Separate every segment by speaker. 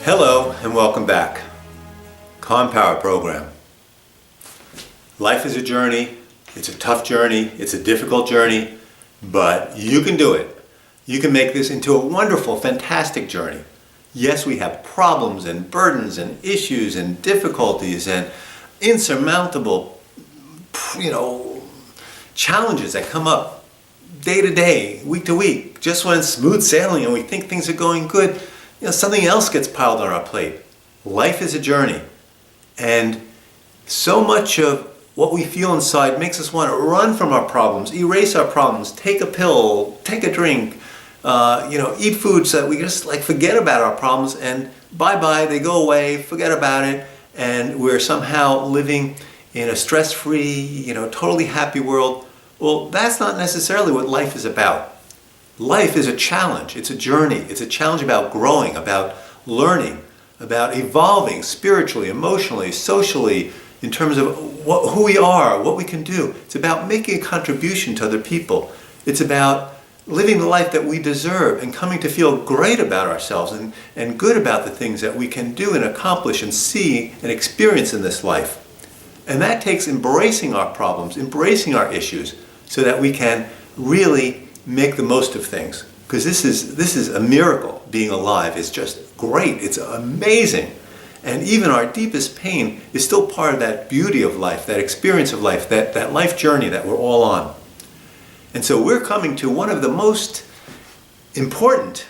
Speaker 1: Hello and welcome back. Calm Power Program. Life is a journey. It's a tough journey. It's a difficult journey, but you can do it. You can make this into a wonderful, fantastic journey. Yes, we have problems and burdens and issues and difficulties and insurmountable, challenges that come up day to day, week to week. Just when it's smooth sailing and we think things are going good, something else gets piled on our plate. Life is a journey. And so much of what we feel inside makes us want to run from our problems, erase our problems, take a pill, take a drink, eat food so that we just forget about our problems and bye-bye, they go away, forget about it, and we're somehow living in a stress-free, totally happy world. Well, that's not necessarily what life is about. Life is a challenge, it's a journey, it's a challenge about growing, about learning, about evolving spiritually, emotionally, socially, in terms of who we are, what we can do. It's about making a contribution to other people. It's about living the life that we deserve and coming to feel great about ourselves and good about the things that we can do and accomplish and see and experience in this life. And that takes embracing our problems, embracing our issues, so that we can really make the most of things. Because this is a miracle. Being alive is just great. It's amazing. And even our deepest pain is still part of that beauty of life, that experience of life, that life journey that we're all on. And so we're coming to one of the most important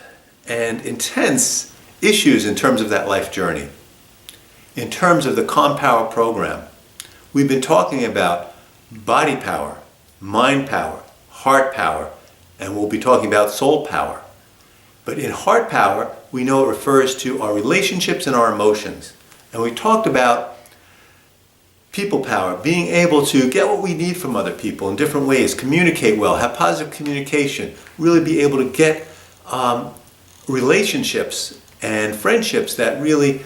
Speaker 1: and intense issues in terms of that life journey. In terms of the Calm Power program, we've been talking about body power, mind power, heart power, and we'll be talking about soul power. But in heart power, we know it refers to our relationships and our emotions. And we talked about people power, being able to get what we need from other people in different ways, communicate well, have positive communication, really be able to get relationships and friendships that really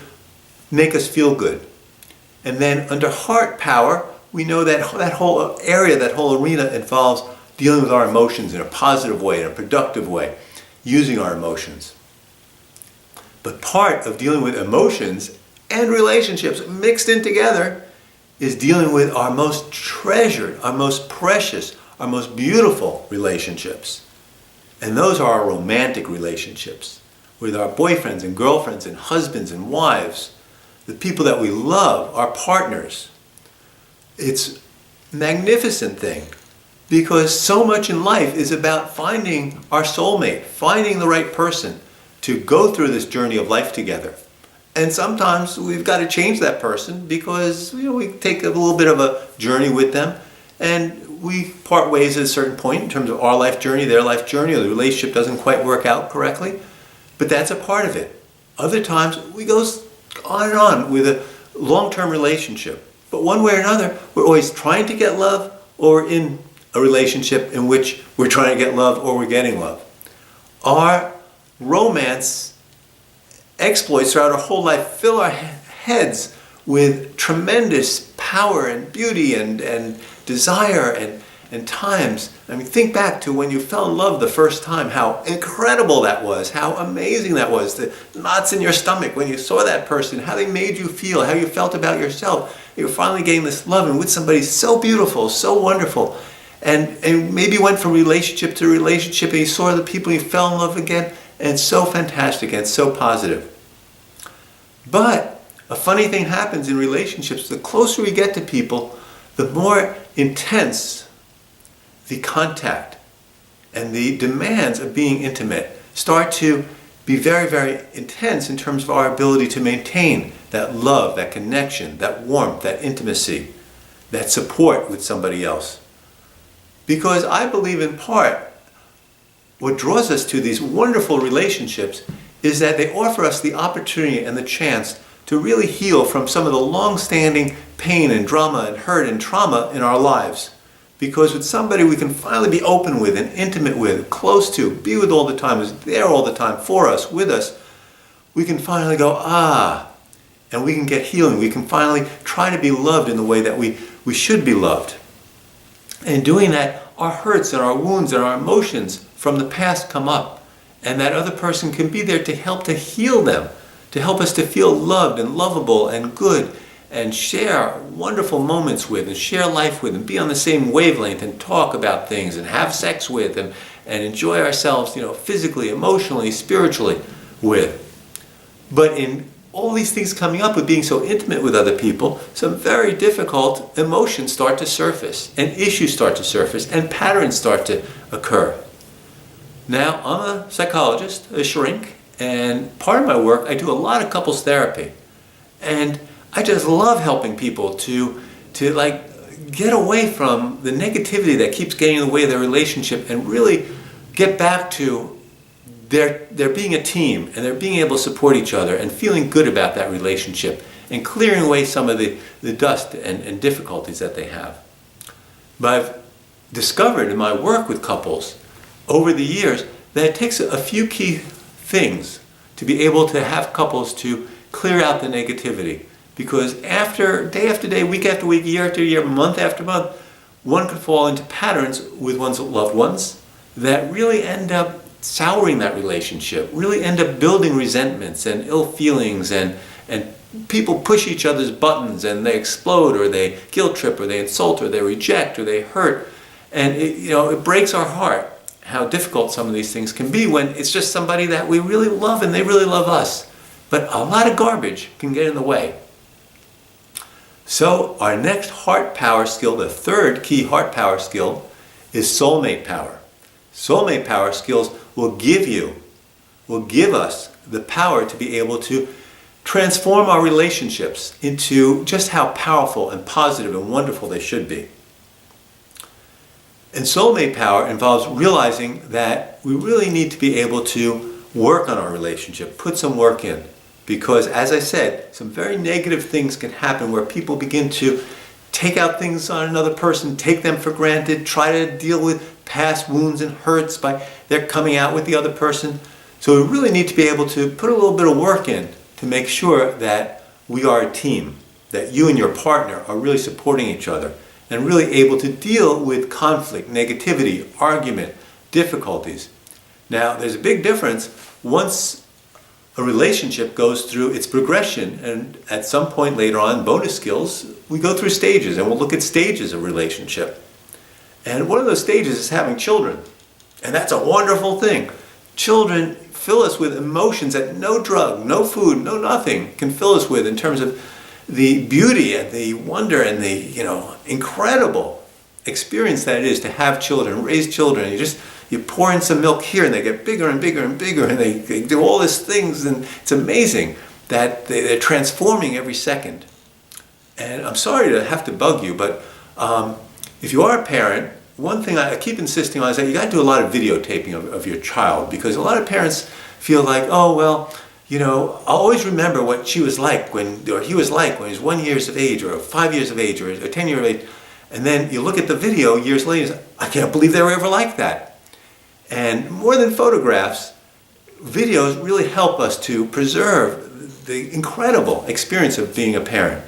Speaker 1: make us feel good. And then under heart power, we know that whole area, that whole arena involves dealing with our emotions in a positive way, in a productive way, using our emotions. But part of dealing with emotions and relationships mixed in together is dealing with our most treasured, our most precious, our most beautiful relationships. And those are our romantic relationships with our boyfriends and girlfriends and husbands and wives, the people that we love, our partners. It's a magnificent thing because so much in life is about finding our soulmate, finding the right person to go through this journey of life together. And sometimes we've got to change that person because we take a little bit of a journey with them and we part ways at a certain point in terms of our life journey, their life journey, or the relationship doesn't quite work out correctly. But that's a part of it. Other times we go on and on with a long-term relationship. But one way or another, we're always trying to get love or in a relationship in which we're trying to get love or we're getting love. Our romance exploits throughout our whole life fill our heads with tremendous power and beauty and desire and times. I mean, think back to when you fell in love the first time, how incredible that was, how amazing that was, the knots in your stomach when you saw that person, how they made you feel, how you felt about yourself. You were finally getting this love and with somebody so beautiful, so wonderful. And maybe you went from relationship to relationship and you saw the people and you fell in love again. And it's so fantastic and it's so positive. But a funny thing happens in relationships. The closer we get to people, the more intense the contact and the demands of being intimate start to be very, very intense in terms of our ability to maintain that love, that connection, that warmth, that intimacy, that support with somebody else. Because I believe in part, what draws us to these wonderful relationships is that they offer us the opportunity and the chance to really heal from some of the long-standing pain and drama and hurt and trauma in our lives. Because with somebody we can finally be open with and intimate with, close to, be with all the time, is there all the time for us, with us, we can finally go, and we can get healing. We can finally try to be loved in the way that we should be loved. And doing that, our hurts and our wounds and our emotions from the past come up. And that other person can be there to help to heal them, to help us to feel loved and lovable and good and share wonderful moments with and share life with and be on the same wavelength and talk about things and have sex with and enjoy ourselves, physically, emotionally, spiritually with. But in all these things coming up with being so intimate with other people, some very difficult emotions start to surface and issues start to surface and patterns start to occur. Now, I'm a psychologist, a shrink, and part of my work, I do a lot of couples therapy. And I just love helping people to get away from the negativity that keeps getting in the way of their relationship and really get back to their being a team and they're being able to support each other and feeling good about that relationship and clearing away some of the dust and difficulties that they have. But I've discovered in my work with couples over the years that it takes a few key things to be able to have couples to clear out the negativity. Because day after day, week after week, year after year, month after month, one could fall into patterns with one's loved ones that really end up souring that relationship, really end up building resentments and ill feelings, and people push each other's buttons and they explode or they guilt trip or they insult or they reject or they hurt. And it breaks our heart how difficult some of these things can be when it's just somebody that we really love and they really love us. But a lot of garbage can get in the way. So our next heart power skill, the third key heart power skill, is soulmate power. Soulmate power skills will give us the power to be able to transform our relationships into just how powerful and positive and wonderful they should be. And soulmate power involves realizing that we really need to be able to work on our relationship, put some work in. Because, as I said, some very negative things can happen where people begin to take out things on another person, take them for granted, try to deal with past wounds and hurts by their coming out with the other person. So we really need to be able to put a little bit of work in to make sure that we are a team, that you and your partner are really supporting each other and really able to deal with conflict, negativity, argument, difficulties. Now, there's a big difference once a relationship goes through its progression, and at some point later on, bonus skills, we go through stages, and we'll look at stages of relationship. And one of those stages is having children. And that's a wonderful thing. Children fill us with emotions that no drug, no food, no nothing can fill us with in terms of the beauty and the wonder and the incredible experience that it is to have children, raise children. You pour in some milk here and they get bigger and bigger and bigger and they do all these things, and it's amazing that they're transforming every second. And I'm sorry to have to bug you, but if you are a parent, one thing I keep insisting on is that you got to do a lot of videotaping of your child, because a lot of parents feel like, oh, well, I'll always remember what she was like or he was like when he was 1 year of age or 5 years of age or 10 years of age. And then you look at the video years later and say, I can't believe they were ever like that. And more than photographs, videos really help us to preserve the incredible experience of being a parent.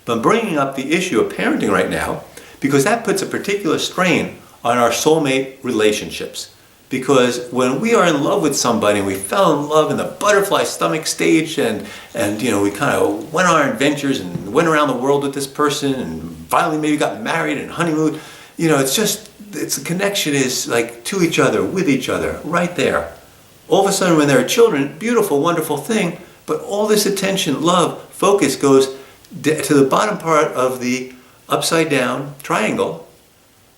Speaker 1: But I'm bringing up the issue of parenting right now because that puts a particular strain on our soulmate relationships. Because when we are in love with somebody and we fell in love in the butterfly stomach stage and we kind of went on our adventures and went around the world with this person and finally maybe got married and honeymooned, the connection is like to each other, with each other, right there. All of a sudden when there are children, beautiful, wonderful thing, but all this attention, love, focus goes to the bottom part of the upside down triangle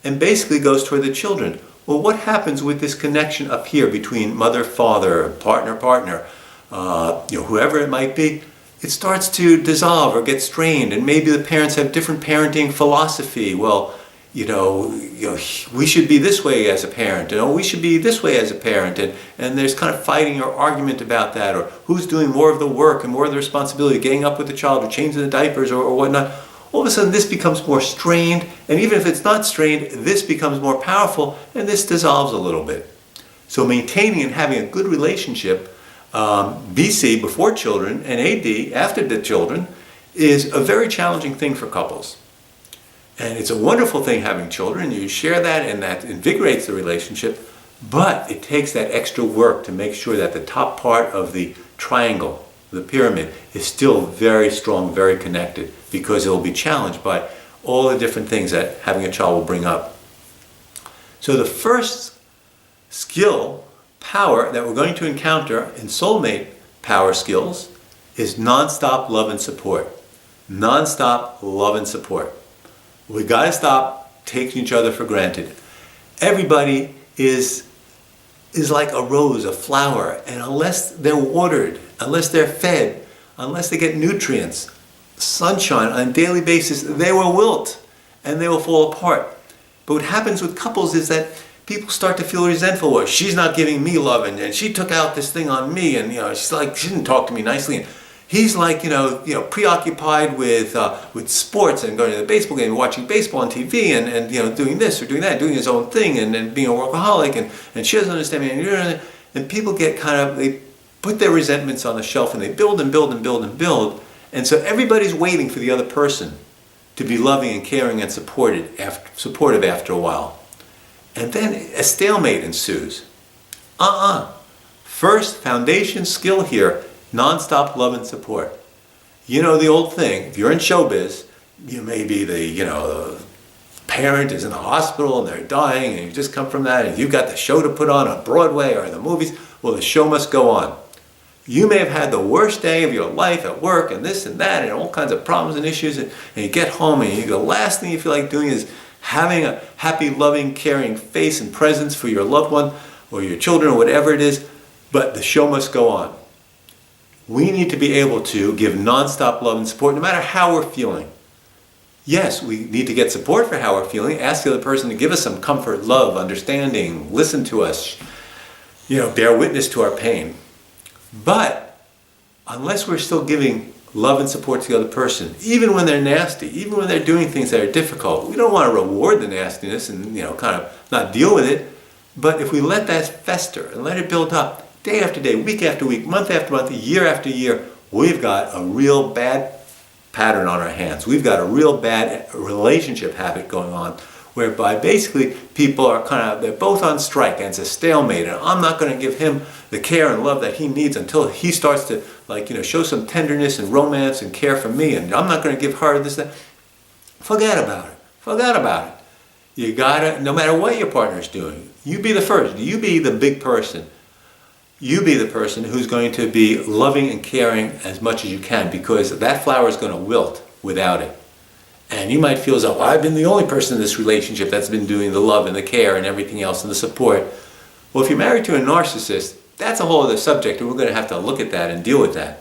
Speaker 1: and basically goes toward the children. Well, what happens with this connection up here between mother, father, partner, whoever it might be? It starts to dissolve or get strained, and maybe the parents have different parenting philosophy. Well, we should be this way as a parent, we should be this way as a parent, and there's kind of fighting or argument about that, or who's doing more of the work and more of the responsibility, getting up with the child or changing the diapers or whatnot. All of a sudden this becomes more strained, and even if it's not strained, this becomes more powerful, and this dissolves a little bit. So maintaining and having a good relationship, BC, before children, and AD, after the children, is a very challenging thing for couples. And it's a wonderful thing having children, you share that and that invigorates the relationship, but it takes that extra work to make sure that the top part of the triangle, the pyramid, is still very strong, very connected, because it will be challenged by all the different things that having a child will bring up. So the first skill, power, that we're going to encounter in soulmate power skills is nonstop love and support. Nonstop love and support. We got to stop taking each other for granted. Everybody is like a rose, a flower, and unless they're watered, unless they're fed, unless they get nutrients, sunshine on a daily basis, they will wilt and they will fall apart. But what happens with couples is that people start to feel resentful. Well, she's not giving me love, and she took out this thing on me, and she's like, she didn't talk to me nicely, and he's like, preoccupied with sports and going to the baseball game, watching baseball on TV, and doing this or doing that, doing his own thing, and being a workaholic, and she doesn't understand me, and people get they put their resentments on the shelf, and they build and build and build and build, and so everybody's waiting for the other person to be loving and caring and supportive after a while. And then a stalemate ensues. First foundation skill here, nonstop love and support. You know the old thing, if you're in showbiz, you may be the parent is in the hospital and they're dying, and you just come from that, and you've got the show to put on Broadway or in the movies. Well, the show must go on. You may have had the worst day of your life at work, and this and that, and all kinds of problems and issues, and you get home, and the last thing you feel like doing is having a happy, loving, caring face and presence for your loved one or your children or whatever it is, but the show must go on. We need to be able to give nonstop love and support no matter how we're feeling. Yes, we need to get support for how we're feeling, ask the other person to give us some comfort, love, understanding, listen to us, bear witness to our pain. But unless we're still giving love and support to the other person, even when they're nasty, even when they're doing things that are difficult, we don't want to reward the nastiness and kind of not deal with it. But if we let that fester and let it build up day after day, week after week, month after month, year after year, we've got a real bad pattern on our hands. We've got a real bad relationship habit going on, whereby basically people are they're both on strike, and it's a stalemate, and I'm not going to give him the care and love that he needs until he starts to show some tenderness and romance and care for me, and I'm not going to give her this, that. Forget about it. You gotta, no matter what your partner's doing, you be the first. You be the big person. You be the person who's going to be loving and caring as much as you can, because that flower is going to wilt without it. And you might feel as though, I've been the only person in this relationship that's been doing the love and the care and everything else and the support. Well, if you're married to a narcissist, that's a whole other subject, and we're going to have to look at that and deal with that.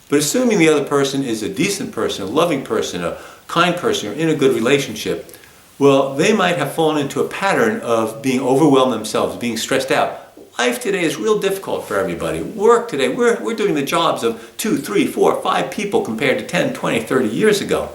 Speaker 1: But assuming the other person is a decent person, a loving person, a kind person, or in a good relationship, well, they might have fallen into a pattern of being overwhelmed themselves, being stressed out. Life today is real difficult for everybody. Work today, we're doing the jobs of 2, 3, 4, 5 people compared to 10, 20, 30 years ago.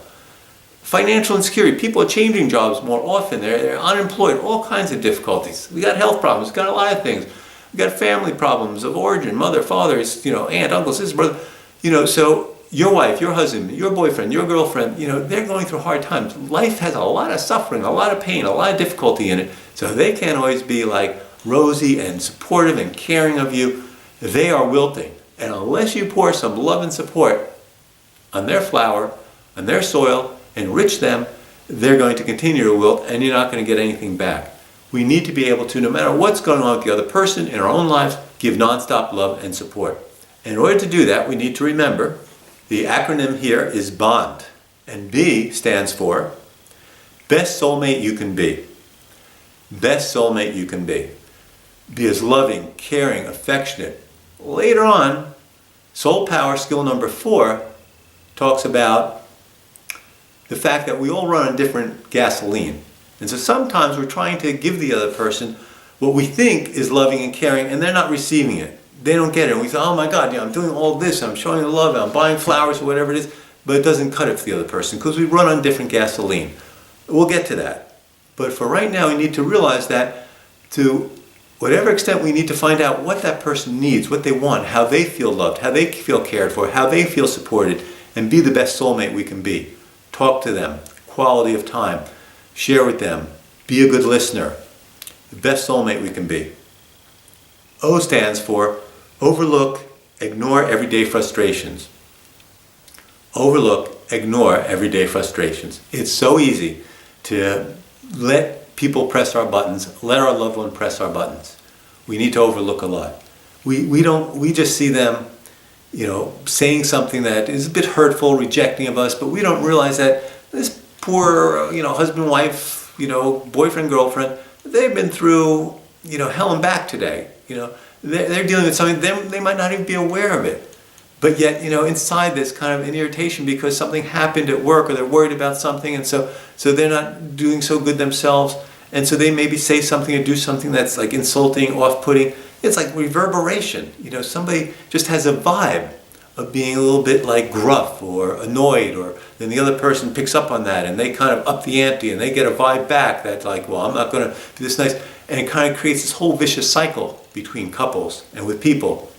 Speaker 1: Financial insecurity, people are changing jobs more often, they're unemployed, all kinds of difficulties. We got health problems, we got a lot of things. We got family problems of origin, mother, father, aunt, uncle, sister, brother. So your wife, your husband, your boyfriend, your girlfriend, they're going through hard times. Life has a lot of suffering, a lot of pain, a lot of difficulty in it. So they can't always be like rosy and supportive and caring of you. They are wilting. And unless you pour some love and support on their flower, on their soil, enrich them, they're going to continue to wilt, and you're not going to get anything back. We need to be able to, no matter what's going on with the other person in our own lives, give nonstop love and support. In order to do that, we need to remember the acronym here is BOND. And B stands for Best Soulmate You Can Be. Best soulmate you can be. Be as loving, caring, affectionate. Later on, Soul Power skill number 4 talks about the fact that we all run on different gasoline. And so sometimes we're trying to give the other person what we think is loving and caring, and they're not receiving it. They don't get it. And we say, oh my God, I'm doing all this, I'm showing the love, I'm buying flowers or whatever it is, but it doesn't cut it for the other person because we run on different gasoline. We'll get to that. But for right now, we need to realize that to whatever extent we need to find out what that person needs, what they want, how they feel loved, how they feel cared for, how they feel supported, and be the best soulmate we can be. Talk to them, quality of time, share with them, be a good listener, the best soulmate we can be. O stands for overlook ignore everyday frustrations. Overlook, ignore everyday frustrations. It's so easy to let people press our buttons, let our loved one press our buttons. We need to overlook a lot. We just see them, saying something that is a bit hurtful, rejecting of us, but we don't realize that this poor, husband, wife, boyfriend, girlfriend, they've been through, hell and back today. They're dealing with something, they might not even be aware of it. But yet, inside there's kind of an irritation because something happened at work or they're worried about something, and so they're not doing so good themselves, and so they maybe say something or do something that's like insulting, off-putting. It's like reverberation. Somebody just has a vibe of being a little bit like gruff or annoyed, or then the other person picks up on that and they kind of up the ante and they get a vibe back that's like, well, I'm not going to do this nice, and it kind of creates this whole vicious cycle between couples and with people.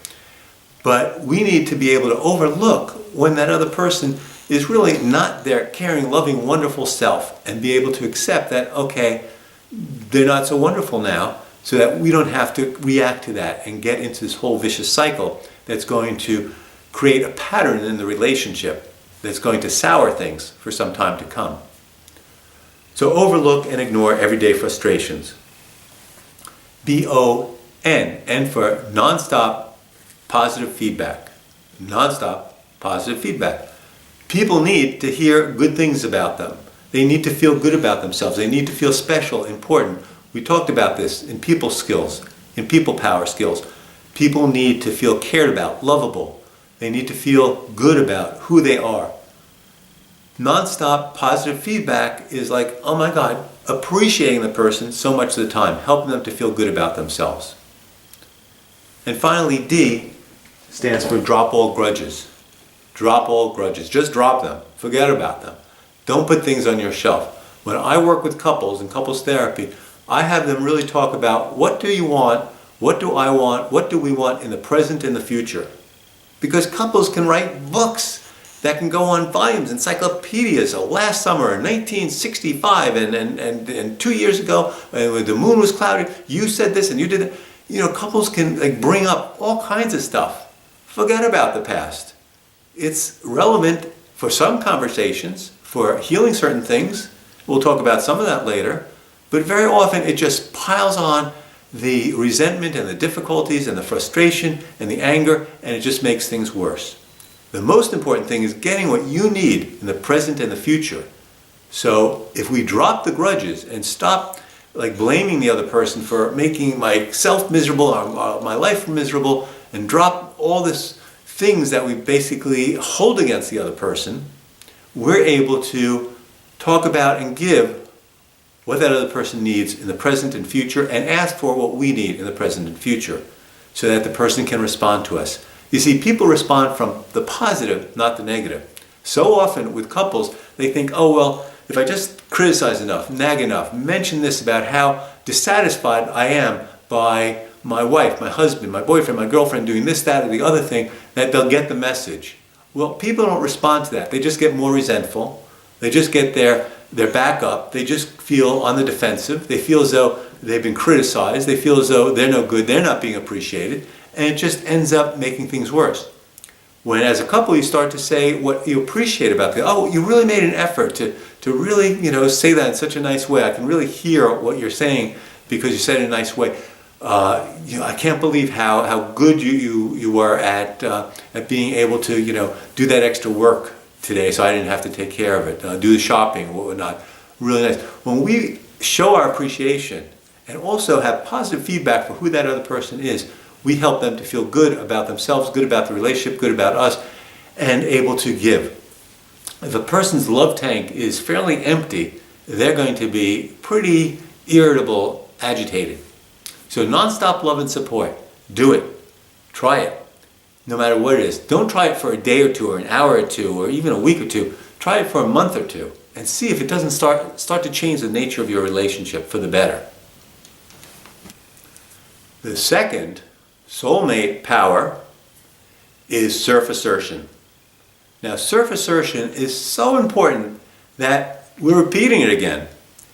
Speaker 1: But we need to be able to overlook when that other person is really not their caring, loving, wonderful self, and be able to accept that, okay, they're not so wonderful now, so that we don't have to react to that and get into this whole vicious cycle that's going to create a pattern in the relationship that's going to sour things for some time to come. So overlook and ignore everyday frustrations. B-O-N, N for nonstop positive feedback. Nonstop positive feedback. People need to hear good things about them. They need to feel good about themselves. They need to feel special, important. We talked about this in people skills, in people power skills. People need to feel cared about, lovable. They need to feel good about who they are. Non-stop positive feedback is like, oh my God, appreciating the person so much of the time, helping them to feel good about themselves. And finally, D stands for drop all grudges. Drop all grudges. Just drop them. Forget about them. Don't put things on your shelf. When I work with couples in couples therapy, I have them really talk about what do you want, what do I want, what do we want in the present and the future. Because couples can write books that can go on volumes, encyclopedias. So last summer in 1965 and 2 years ago, when the moon was cloudy, you said this and you did that. Couples can bring up all kinds of stuff. Forget about the past. It's relevant for some conversations, for healing certain things. We'll talk about some of that later. But very often it just piles on the resentment and the difficulties and the frustration and the anger, and it just makes things worse. The most important thing is getting what you need in the present and the future. So if we drop the grudges and stop blaming the other person for making myself miserable or my life miserable, and drop all these things that we basically hold against the other person, we're able to talk about and give what that other person needs in the present and future, and ask for what we need in the present and future, so that the person can respond to us. You see, people respond from the positive, not the negative. So often with couples, they think, oh well, if I just criticize enough, nag enough, mention this about how dissatisfied I am by my wife, my husband, my boyfriend, my girlfriend doing this, that, or the other thing, that they'll get the message. Well, people don't respond to that. They just get more resentful. They just get their back up. They just feel on the defensive. They feel as though they've been criticized. They feel as though they're no good. They're not being appreciated. And it just ends up making things worse. When as a couple you start to say what you appreciate about them. Oh, you really made an effort to really, say that in such a nice way. I can really hear what you're saying because you said it in a nice way. I can't believe how good you were at being able to do that extra work today, so I didn't have to take care of it. Do the shopping or whatnot. Really nice. When we show our appreciation and also have positive feedback for who that other person is, we help them to feel good about themselves, good about the relationship, good about us, and able to give. If a person's love tank is fairly empty, they're going to be pretty irritable, agitated. So nonstop love and support. Do it. Try it. No matter what it is. Don't try it for a day or two or an hour or two or even a week or two. Try it for a month or two and see if it doesn't start to change the nature of your relationship for the better. The second soulmate power is self-assertion. Now, self-assertion is so important that we're repeating it again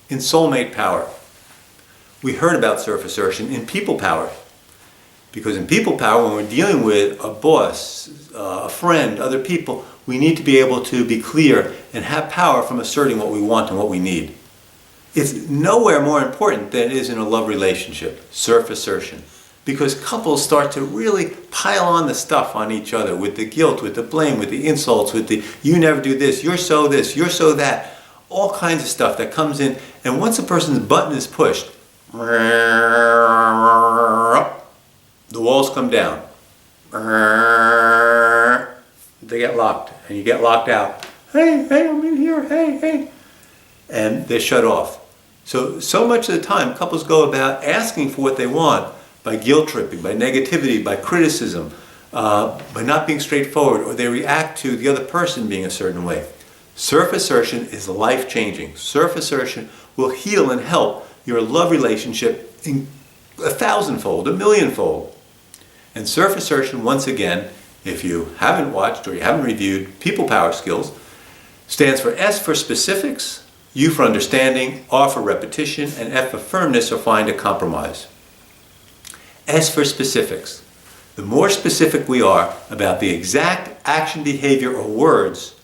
Speaker 1: in soulmate power. We heard about self-assertion in people power. Because in people power, when we're dealing with a boss, a friend, other people, we need to be able to be clear and have power from asserting what we want and what we need. It's nowhere more important than it is in a love relationship, self-assertion. Because couples start to really pile on the stuff on each other with the guilt, with the blame, with the insults, with the you never do this, you're so that, all kinds of stuff that comes in. And once a person's button is pushed, the walls come down. They get locked, and you get locked out. Hey, I'm in here, hey. And they're shut off. So much of the time, couples go about asking for what they want by guilt tripping, by negativity, by criticism, by not being straightforward, or they react to the other person being a certain way. Self-assertion is life-changing. Self-assertion will heal and help your love relationship in 1,000-fold, 1,000,000-fold. And self-assertion, once again, if you haven't watched or you haven't reviewed People Power Skills, stands for S for specifics, U for understanding, R for repetition, and F for firmness or find a compromise. S for specifics. The more specific we are about the exact action, behavior, or words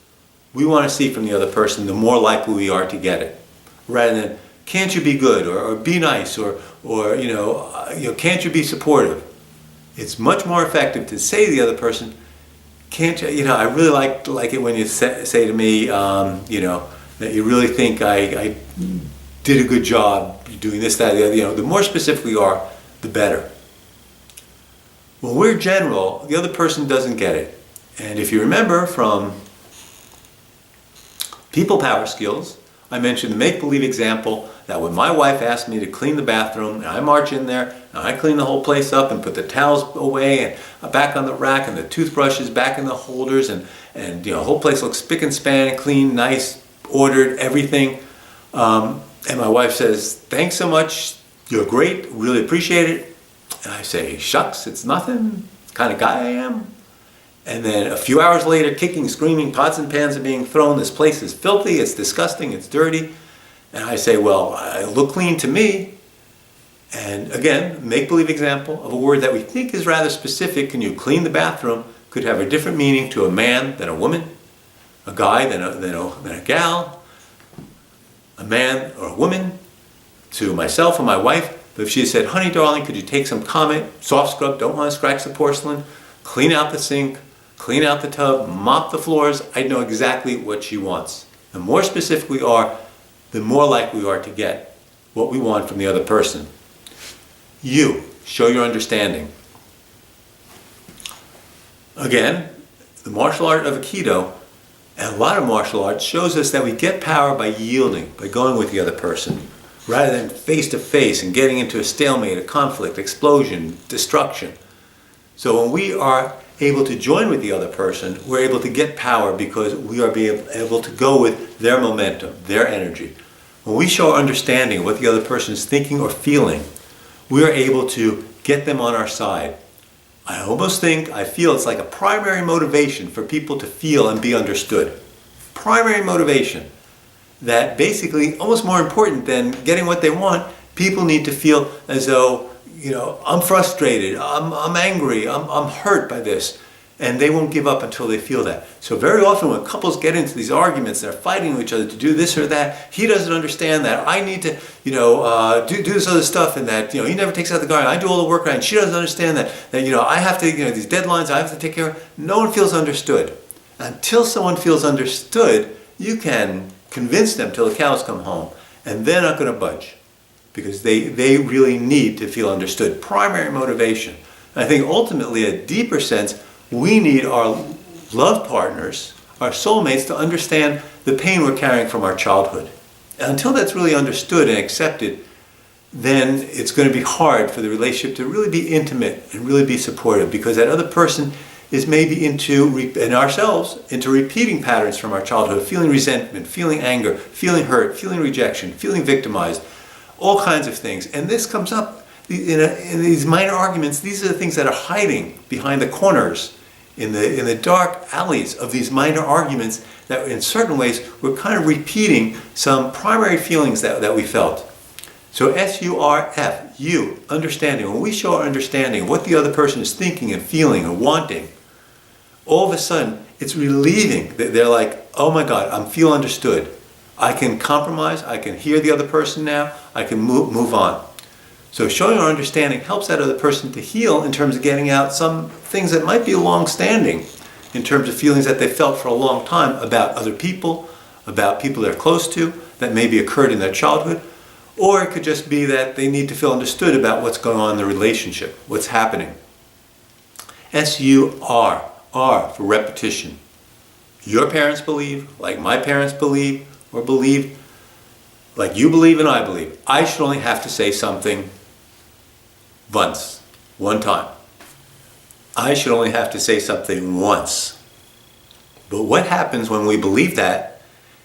Speaker 1: we want to see from the other person, the more likely we are to get it. Rather than, can't you be good, or be nice, or can't you be supportive? It's much more effective to say to the other person, can't you, I really like it when you say to me, that you really think I did a good job doing this, that, the other. The more specific we are, the better. When we're general, the other person doesn't get it. And if you remember from People Power Skills, I mentioned the make-believe example that when my wife asked me to clean the bathroom, and I march in there, and I clean the whole place up and put the towels away and back on the rack and the toothbrushes back in the holders, and the whole place looks spick and span, clean, nice, ordered, everything. And my wife says, thanks so much, you're great, really appreciate it. And I say, shucks, it's nothing, kind of guy I am. And then a few hours later, kicking, screaming, pots and pans are being thrown, this place is filthy, it's disgusting, it's dirty. And I say, well, I look clean to me. And again, make-believe example of a word that we think is rather specific, can you clean the bathroom, could have a different meaning to a man than a woman, a guy than a gal, a man or a woman, to myself or my wife. But if she said, honey, darling, could you take some Comet, soft scrub, don't want to scratch the porcelain, clean out the sink, clean out the tub, mop the floors, I know exactly what she wants. The more specific we are, the more likely we are to get what we want from the other person. You, show your understanding. Again, the martial art of Aikido, and a lot of martial arts, shows us that we get power by yielding, by going with the other person, rather than face to face and getting into a stalemate, a conflict, explosion, destruction. So when we are able to join with the other person, we're able to get power because we are able to go with their momentum, their energy. When we show our understanding of what the other person is thinking or feeling, we are able to get them on our side. I feel it's like a primary motivation for people to feel and be understood. Primary motivation. That basically, almost more important than getting what they want, people need to feel as though, I'm frustrated, I'm angry, I'm hurt by this. And they won't give up until they feel that. So very often when couples get into these arguments, they're fighting with each other to do this or that. He doesn't understand that. I need to, do this other stuff, and that, he never takes out the garden. I do all the work, and she doesn't understand that I have to, these deadlines I have to take care of. No one feels understood. Until someone feels understood, you can convince them till the cows come home, and they're not going to budge because they really need to feel understood. Primary motivation. And I think ultimately, a deeper sense, we need our love partners, our soulmates, to understand the pain we're carrying from our childhood. And until that's really understood and accepted, then it's going to be hard for the relationship to really be intimate and really be supportive, because that other person is maybe into repeating patterns from our childhood, feeling resentment, feeling anger, feeling hurt, feeling rejection, feeling victimized, all kinds of things. And this comes up in these minor arguments. These are the things that are hiding behind the corners, in the dark alleys of these minor arguments, that in certain ways we're kind of repeating some primary feelings that we felt. So SURF, you, understanding, when we show our understanding of what the other person is thinking and feeling or wanting, all of a sudden it's relieving. They're like, oh my God, I feel understood. I can compromise, I can hear the other person now, I can move on. So showing our understanding helps that other person to heal in terms of getting out some things that might be long-standing, in terms of feelings that they felt for a long time about other people, about people they're close to, that maybe occurred in their childhood. Or it could just be that they need to feel understood about what's going on in the relationship, what's happening. S-U-R, R for repetition. Your parents believe, like my parents believe, or believe, like you believe and I believe. I should only have to say something once, one time. I should only have to say something once. But what happens when we believe that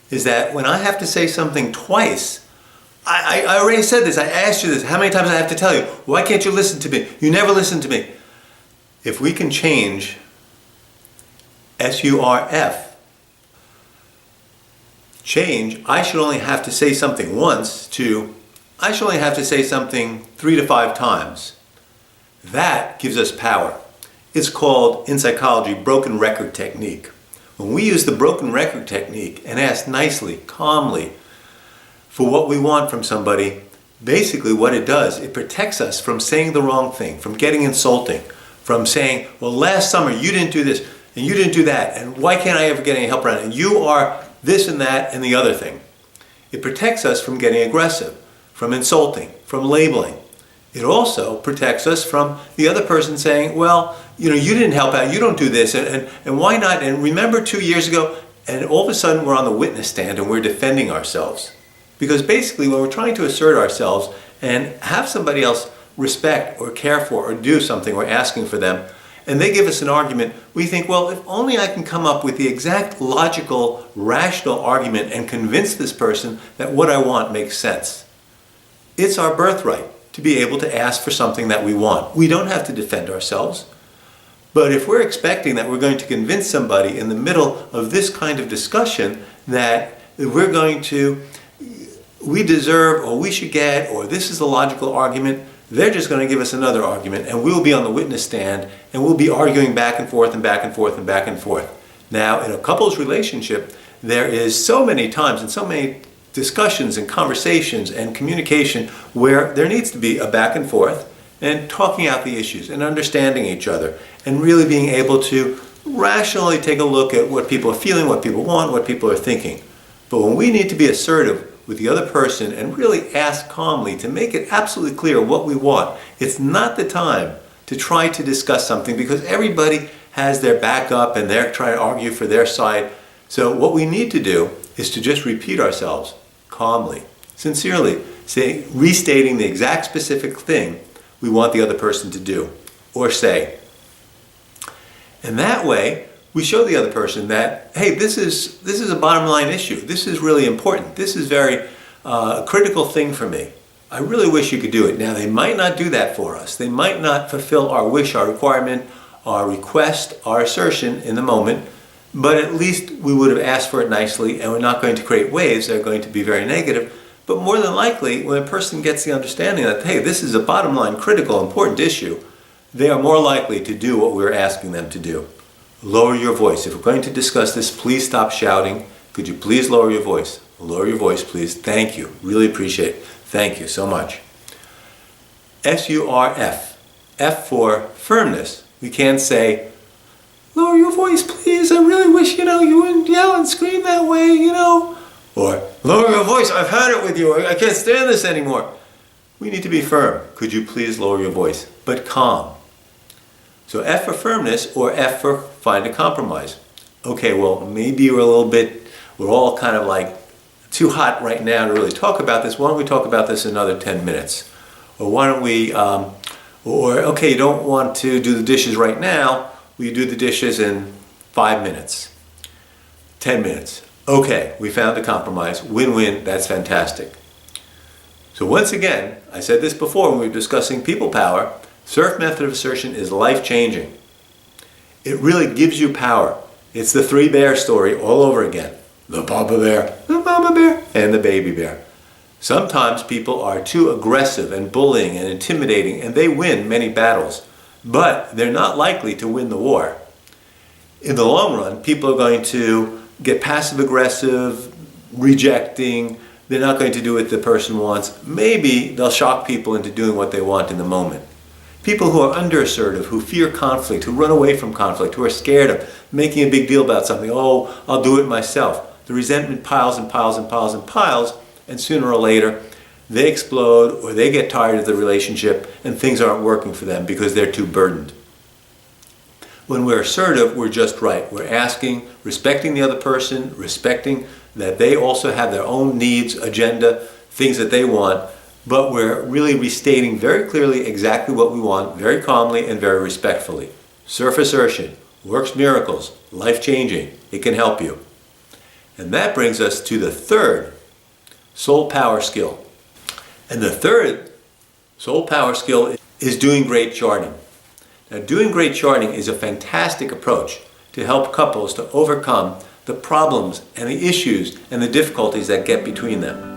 Speaker 1: is that when I have to say something twice, I already said this, I asked you this, how many times I have to tell you? Why can't you listen to me? You never listen to me. If we can change S-U-R-F, change, I should only have to say something once, to I should only have to say something 3 to 5 times. That gives us power. It's called, in psychology, broken record technique. When we use the broken record technique and ask nicely, calmly, for what we want from somebody, basically what it does, it protects us from saying the wrong thing, from getting insulting, from saying, well, last summer you didn't do this, and you didn't do that, and why can't I ever get any help around it? And you are this and that and the other thing. It protects us from getting aggressive, from insulting, from labeling. It also protects us from the other person saying, well, you didn't help out, you don't do this, and why not? And remember 2 years ago, and all of a sudden we're on the witness stand and we're defending ourselves. Because basically when we're trying to assert ourselves and have somebody else respect or care for or do something, we're asking for them, and they give us an argument, we think, well, if only I can come up with the exact logical, rational argument and convince this person that what I want makes sense. It's our birthright to be able to ask for something that we want. We don't have to defend ourselves. But if we're expecting that we're going to convince somebody in the middle of this kind of discussion that we deserve, or we should get, or this is the logical argument, they're just going to give us another argument, and we'll be on the witness stand, and we'll be arguing back and forth and back and forth and back and forth. Now, in a couple's relationship, there is so many times and so many discussions and conversations and communication where there needs to be a back and forth and talking out the issues and understanding each other and really being able to rationally take a look at what people are feeling, what people want, what people are thinking. But when we need to be assertive with the other person and really ask calmly to make it absolutely clear what we want, it's not the time to try to discuss something because everybody has their back up and they're trying to argue for their side. So what we need to do is to just repeat ourselves calmly, sincerely, restating the exact specific thing we want the other person to do or say. And that way, we show the other person that, hey, this is a bottom line issue. This is really important. This is very critical thing for me. I really wish you could do it. Now, they might not do that for us. They might not fulfill our wish, our requirement, our request, our assertion in the moment, but at least we would have asked for it nicely, and we're not going to create waves that are going to be very negative. But more than likely, when a person gets the understanding that, hey, this is a bottom line, critical, important issue, they are more likely to do what we're asking them to do. Lower your voice. If we're going to discuss this, please stop shouting. Could you please lower your voice? Lower your voice, please. Thank you. Really appreciate it. Thank you so much. S-U-R-F. F for firmness. We can't say, lower your voice, please. I really wish, you wouldn't yell and scream that way, Or, lower your voice. I've had it with you. I can't stand this anymore. We need to be firm. Could you please lower your voice? But calm. So F for firmness, or F for find a compromise. Okay, well, maybe we're all kind of like too hot right now to really talk about this. Why don't we talk about this another 10 minutes? Or why don't we, okay, you don't want to do the dishes right now. Will you do the dishes in 5 minutes? 10 minutes. Okay, we found a compromise. Win-win, that's fantastic. So once again, I said this before when we were discussing people power, surf method of assertion is life-changing. It really gives you power. It's the 3 bear story all over again. The papa bear, and the baby bear. Sometimes people are too aggressive and bullying and intimidating, and they win many battles, but they're not likely to win the war. In the long run, people are going to get passive aggressive, rejecting. They're not going to do what the person wants. Maybe they'll shock people into doing what they want in the moment. People who are under-assertive, who fear conflict, who run away from conflict, who are scared of making a big deal about something. Oh, I'll do it myself. The resentment piles and piles and piles and piles, and sooner or later they explode or they get tired of the relationship and things aren't working for them because they're too burdened. When we're assertive, we're just right. We're asking, respecting the other person, respecting that they also have their own needs, agenda, things that they want, but we're really restating very clearly exactly what we want, very calmly and very respectfully. Surface ershon works miracles, life-changing. It can help you. And that brings us to the third soul power skill. And the third soul power skill is doing great charting. Now, doing great charting is a fantastic approach to help couples to overcome the problems and the issues and the difficulties that get between them.